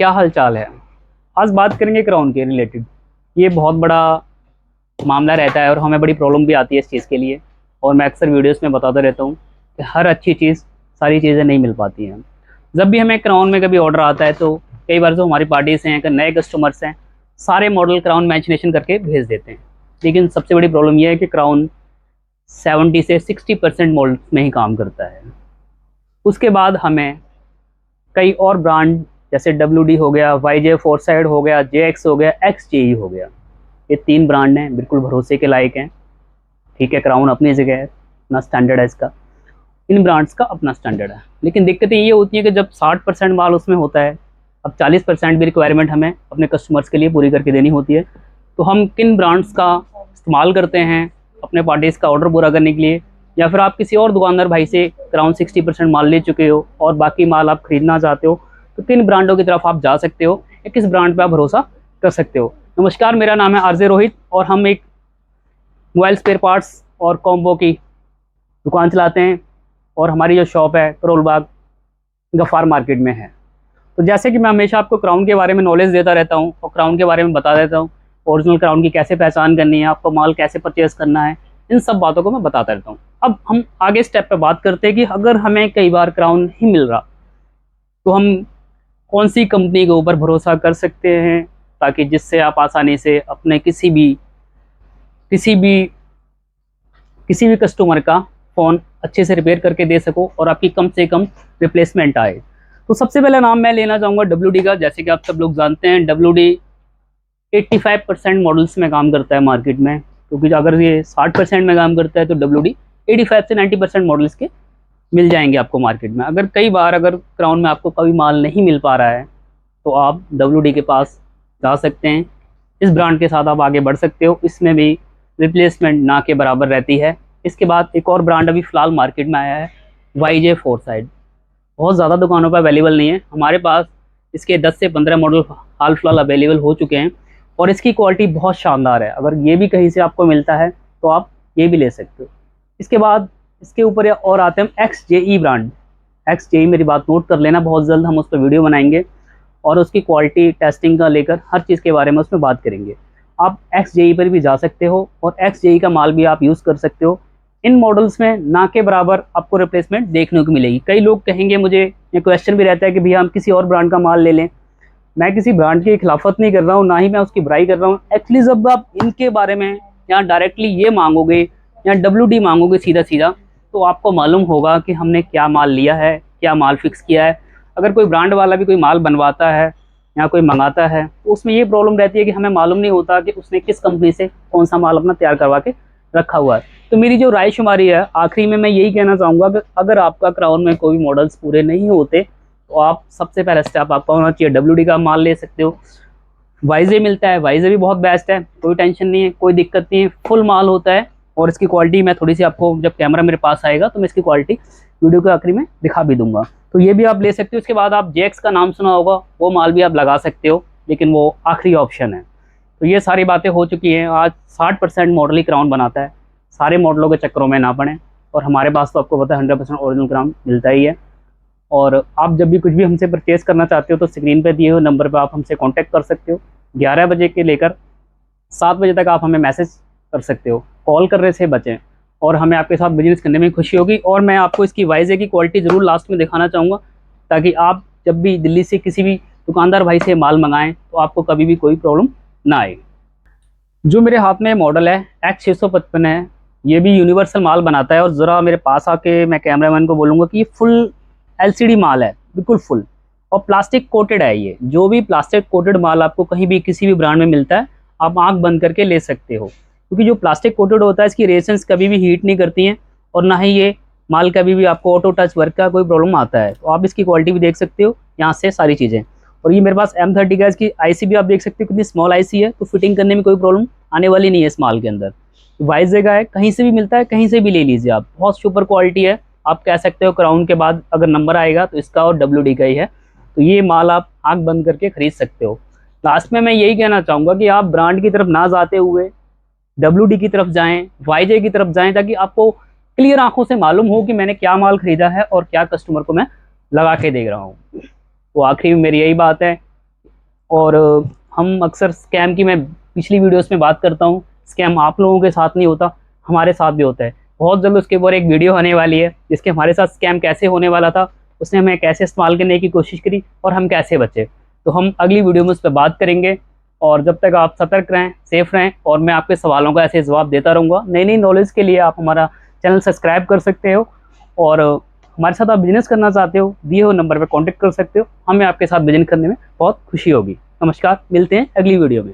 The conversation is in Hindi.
क्या हालचाल है। आज बात करेंगे क्राउन के रिलेटेड। ये बहुत बड़ा मामला रहता है और हमें बड़ी प्रॉब्लम भी आती है इस चीज़ के लिए। और मैं अक्सर वीडियोस में बताता रहता हूँ कि हर अच्छी चीज़, सारी चीज़ें नहीं मिल पाती हैं। जब भी हमें क्राउन में कभी ऑर्डर आता है तो कई बार जो हमारी पार्टीज़ हैं, नए कस्टमर्स हैं, सारे मॉडल क्राउन मैचिनेशन करके भेज देते हैं। लेकिन सबसे बड़ी प्रॉब्लम यह है कि क्राउन 70 से 60% मॉडल में ही काम करता है। उसके बाद हमें कई और ब्रांड जैसे WD हो गया, YJ फोरसाइड हो गया, JX हो गया, XJE हो गया, ये 3 ब्रांड हैं, बिल्कुल भरोसे के लायक हैं। ठीक है, क्राउन अपनी जगह है, अपना स्टैंडर्ड है इसका, इन ब्रांड्स का अपना स्टैंडर्ड है। लेकिन दिक्कतें ये होती है कि जब 60% माल उसमें होता है, अब 40% भी रिक्वायरमेंट हमें अपने कस्टमर्स के लिए पूरी करके देनी होती है। तो हम किन ब्रांड्स का इस्तेमाल करते हैं अपने पार्टीज़ का ऑर्डर पूरा करने के लिए, या फिर आप किसी और दुकानदार भाई से क्राउन 60% माल ले चुके हो और बाकी माल आप खरीदना चाहते हो, तो किन ब्रांडों की तरफ आप जा सकते हो या किस ब्रांड पे आप भरोसा कर सकते हो। नमस्कार, मेरा नाम है RJ रोहित और हम एक मोबाइल स्पेयर पार्ट्स और कॉम्बो की दुकान चलाते हैं और हमारी जो शॉप है करोल बाग गफ़ार मार्केट में है। तो जैसे कि मैं हमेशा आपको क्राउन के बारे में नॉलेज देता रहता हूँ और क्राउन के बारे में बता देता हूँ, ओरिजिनल क्राउन की कैसे पहचान करनी है, आपको माल कैसे परचेज़ करना है, इन सब बातों को मैं बताता रहता हूँ। अब हम आगे स्टेप पे बात करते हैं कि अगर हमें कई बार क्राउन नहीं मिल रहा तो हम कौन सी कंपनी के ऊपर भरोसा कर सकते हैं, ताकि जिससे आप आसानी से अपने किसी भी कस्टमर का फ़ोन अच्छे से रिपेयर करके दे सको और आपकी कम से कम रिप्लेसमेंट आए। तो सबसे पहला नाम मैं लेना चाहूँगा WD का। जैसे कि आप सब लोग जानते हैं, WD 85% मॉडल्स में काम करता है मार्केट में, क्योंकि अगर ये 60% में काम करता है तो WD 85 से 90% मॉडल्स के मिल जाएंगे आपको मार्केट में। अगर कई बार अगर क्राउन में आपको कभी माल नहीं मिल पा रहा है तो आप WD के पास जा सकते हैं, इस ब्रांड के साथ आप आगे बढ़ सकते हो, इसमें भी रिप्लेसमेंट ना के बराबर रहती है। इसके बाद एक और ब्रांड अभी फ़िलहाल मार्केट में आया है, YJ फोरसाइड। बहुत ज़्यादा दुकानों पर अवेलेबल नहीं है, हमारे पास इसके 10 से 15 मॉडल हाल फिलहाल अवेलेबल हो चुके हैं और इसकी क्वालिटी बहुत शानदार है। अगर ये भी कहीं से आपको मिलता है तो आप ये भी ले सकते हो। इसके बाद इसके ऊपर और आते हैं हम XJE ब्रांड। XJE मेरी बात नोट कर लेना, बहुत जल्द हम उस पर वीडियो बनाएंगे और उसकी क्वालिटी टेस्टिंग का लेकर हर चीज़ के बारे में उसमें बात करेंगे। आप XJE पर भी जा सकते हो और XJE का माल भी आप यूज़ कर सकते हो। इन मॉडल्स में ना के बराबर आपको रिप्लेसमेंट देखने को मिलेगी। कई लोग कहेंगे, मुझे ये क्वेश्चन भी रहता है कि भैया हम किसी और ब्रांड का माल ले लें। मैं किसी ब्रांड की खिलाफत नहीं कर रहा हूँ, ना ही मैं उसकी बुराई कर रहा हूँ। एक्चुअली जब आप इनके बारे में या डायरेक्टली ये मांगोगे या WD मांगोगे सीधा सीधा, तो आपको मालूम होगा कि हमने क्या माल लिया है, क्या माल फिक्स किया है। अगर कोई ब्रांड वाला भी कोई माल बनवाता है या कोई मंगाता है तो उसमें ये प्रॉब्लम रहती है कि हमें मालूम नहीं होता कि उसने किस कंपनी से कौन सा माल अपना तैयार करवा के रखा हुआ है। तो मेरी जो राय शुमारी है आखिरी में मैं यही कहना चाहूँगा कि अगर आपका क्राउन में कोई मॉडल्स पूरे नहीं होते तो आप सबसे पहला स्टेप आपका होना चाहिए WD का माल ले सकते हो। YJ मिलता है, YJ भी बहुत बेस्ट है, कोई टेंशन नहीं है, कोई दिक्कत नहीं है, फुल माल होता है और इसकी क्वालिटी मैं थोड़ी सी आपको जब कैमरा मेरे पास आएगा तो मैं इसकी क्वालिटी वीडियो के आखिरी में दिखा भी दूंगा, तो ये भी आप ले सकते हो। उसके बाद आप JX का नाम सुना होगा, वो माल भी आप लगा सकते हो, लेकिन वो आखिरी ऑप्शन है। तो ये सारी बातें हो चुकी हैं। आज 60% मॉडल ही क्राउन बनाता है, सारे मॉडलों के चक्करों में ना पड़ें और हमारे पास तो आपको पता है 100% ओरिजिनल क्राउन मिलता ही है। और आप जब भी कुछ भी हमसे परचेज़ करना चाहते हो तो स्क्रीन पे दिए हुए नंबर पे आप हमसे कांटेक्ट कर सकते हो। 11 बजे के लेकर 7 बजे तक आप हमें मैसेज कर सकते हो, कॉल करने से बचें और हमें आपके साथ बिजनेस करने में खुशी होगी। और मैं आपको इसकी YJ की क्वालिटी ज़रूर लास्ट में दिखाना चाहूँगा, ताकि आप जब भी दिल्ली से किसी भी दुकानदार भाई से माल मंगाएँ तो आपको कभी भी कोई प्रॉब्लम ना आए। जो मेरे हाथ में मॉडल है X655 है, ये भी यूनिवर्सल माल बनाता है। और ज़रा मेरे पास आके मैं कैमरामैन को बोलूँगा कि ये फुल LCD माल है, बिल्कुल फुल, और प्लास्टिक कोटेड है। ये जो भी प्लास्टिक कोटेड माल आपको कहीं भी किसी भी ब्रांड में मिलता है आप आंख बंद करके ले सकते हो, क्योंकि जो प्लास्टिक कोटेड होता है इसकी रेशंस कभी भी हीट नहीं करती हैं और ना ही ये माल कभी भी आपको ऑटो टच वर्क का कोई प्रॉब्लम आता है। तो आप इसकी क्वालिटी भी देख सकते हो यहाँ से सारी चीज़ें। और ये मेरे पास M30 का, इसकी IC भी आप देख सकते हो कितनी स्मॉल IC है, तो फिटिंग करने में कोई प्रॉब्लम आने वाली नहीं है इस माल के अंदर। YJ का है, कहीं से भी मिलता है, कहीं से भी ले लीजिए आप, बहुत सुपर क्वालिटी है। आप कह सकते हो क्राउन के बाद अगर नंबर आएगा तो इसका और WD का ही है। तो ये माल आप आंख बंद करके खरीद सकते हो। लास्ट में मैं यही कहना चाहूँगा कि आप ब्रांड की तरफ ना जाते हुए WD की तरफ जाएं, YJ की तरफ जाएं, ताकि आपको क्लियर आंखों से मालूम हो कि मैंने क्या माल खरीदा है और क्या कस्टमर को मैं लगा के दे रहा हूँ। तो आखिरी में मेरी यही बात है, और हम अक्सर स्कैम की, मैं पिछली वीडियोस में बात करता हूँ, स्कैम आप लोगों के साथ नहीं होता, हमारे साथ भी होता है। बहुत जल्द उसके ऊपर एक वीडियो आने वाली है जिसके हमारे साथ स्कैम कैसे होने वाला था, उसने हमें कैसे इस्तेमाल करने की कोशिश करी और हम कैसे बचे। तो हम अगली वीडियो में उस पर बात करेंगे। और जब तक आप सतर्क रहें, सेफ रहें, और मैं आपके सवालों का ऐसे जवाब देता रहूँगा। नई नई नॉलेज के लिए आप हमारा चैनल सब्सक्राइब कर सकते हो, और हमारे साथ आप बिजनेस करना चाहते हो, दिए हुए नंबर पर कॉन्टैक्ट कर सकते हो। हमें आपके साथ बिजनेस करने में बहुत खुशी होगी। नमस्कार, मिलते हैं अगली वीडियो में।